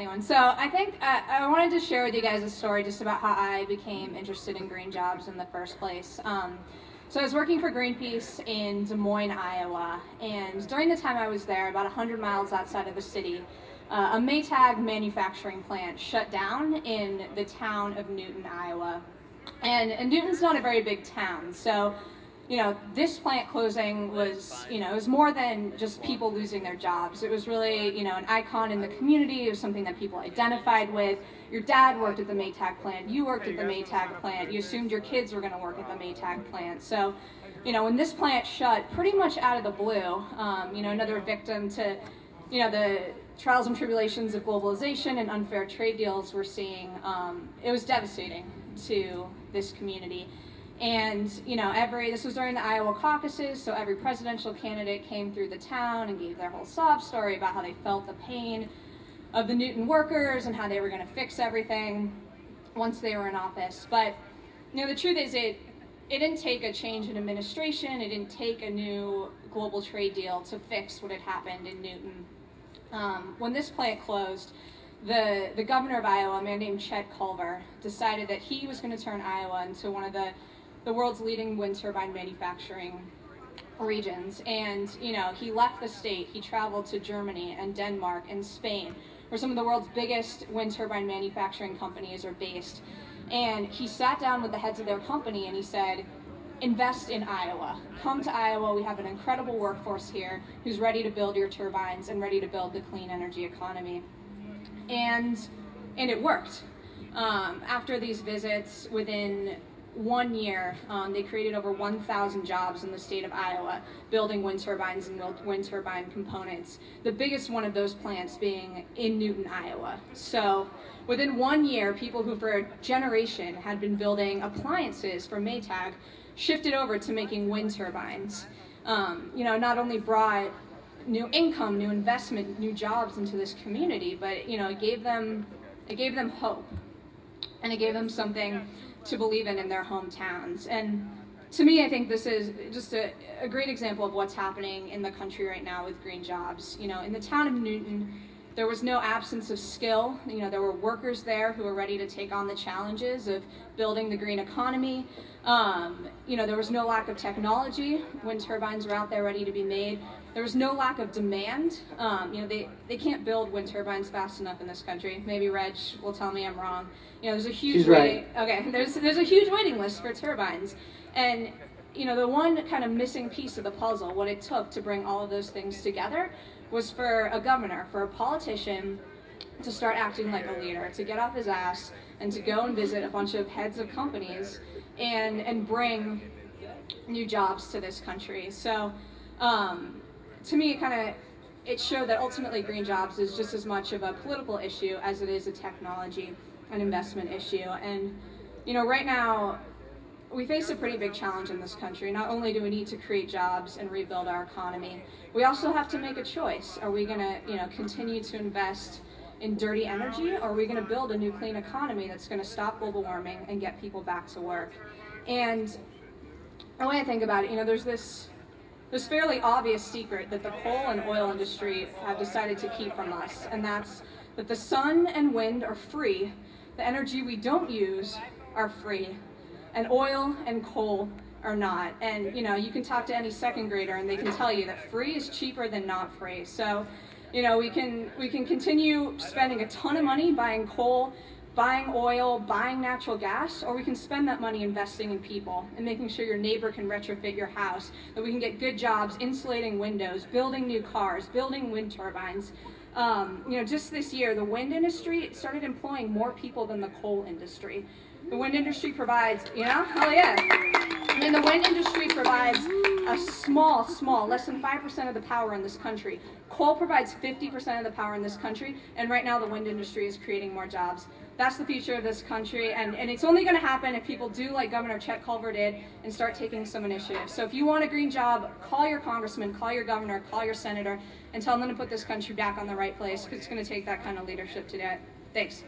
anyone. So I think I wanted to share with you guys a story just about how I became interested in green jobs in the first place. So I was working for Greenpeace in Des Moines, Iowa, and during the time I was there, about 100 miles outside of the city, a Maytag manufacturing plant shut down in the town of Newton, Iowa. And Newton's not a very big town, so this plant closing was, it was more than just people losing their jobs. It was really, an icon in the community. It was something that people identified with. Your dad worked at the Maytag plant. You worked at the Maytag plant. You assumed your kids were going to work at the Maytag plant. So, when this plant shut pretty much out of the blue, another victim to, the trials and tribulations of globalization and unfair trade deals we're seeing, it was devastating to this community. And, this was during the Iowa caucuses, so every presidential candidate came through the town and gave their whole sob story about how they felt the pain of the Newton workers and how they were going to fix everything once they were in office. But, the truth is it didn't take a change in administration, it didn't take a new global trade deal to fix what had happened in Newton. When this plant closed, the governor of Iowa, a man named Chet Culver, decided that he was going to turn Iowa into one of the world's leading wind turbine manufacturing regions. And, he left the state, he traveled to Germany and Denmark and Spain, where some of the world's biggest wind turbine manufacturing companies are based. And he sat down with the heads of their company and he said, invest in Iowa. Come to Iowa, we have an incredible workforce here who's ready to build your turbines and ready to build the clean energy economy. And it worked. After these visits, within 1 year, they created over 1,000 jobs in the state of Iowa, building wind turbines and wind turbine components. The biggest one of those plants being in Newton, Iowa. So within 1 year, people who for a generation had been building appliances for Maytag shifted over to making wind turbines. Not only brought new income, new investment, new jobs into this community, but it gave them hope, and it gave them something to believe in their hometowns. And to me, I think this is just a great example of what's happening in the country right now with green jobs. In the town of Newton, there was no absence of skill. There were workers there who were ready to take on the challenges of building the green economy. There was no lack of technology. Wind turbines were out there ready to be made. There was no lack of demand. They can't build wind turbines fast enough in this country. Maybe Reg will tell me I'm wrong. There's a huge there's a huge waiting list for turbines. And the one kind of missing piece of the puzzle, what it took to bring all of those things together, was for a governor, for a politician to start acting like a leader, to get off his ass and to go and visit a bunch of heads of companies and bring new jobs to this country. So to me, it showed that ultimately green jobs is just as much of a political issue as it is a technology and investment issue. And right now we face a pretty big challenge in this country. Not only do we need to create jobs and rebuild our economy, we also have to make a choice. Are we going to continue to invest in dirty energy, or are we going to build a new clean economy that's going to stop global warming and get people back to work? And the way I think about it, there's this fairly obvious secret that the coal and oil industry have decided to keep from us, and that's that the sun and wind are free, the energy we don't use are free, and oil and coal are not. And you can talk to any second grader and they can tell you that free is cheaper than not free. So we can continue spending a ton of money buying coal, buying oil, buying natural gas, or we can spend that money investing in people and making sure your neighbor can retrofit your house, that we can get good jobs insulating windows, building new cars, building wind turbines. Just this year, the wind industry started employing more people than the coal industry. The wind industry provides, hell yeah. The wind industry provides a small, less than 5% of the power in this country. Coal provides 50% of the power in this country, and right now the wind industry is creating more jobs. That's the future of this country, and it's only going to happen if people do like Governor Chet Culver did and start taking some initiative. So if you want a green job, call your congressman, call your governor, call your senator, and tell them to put this country back on the right place, because it's going to take that kind of leadership to do it. Thanks.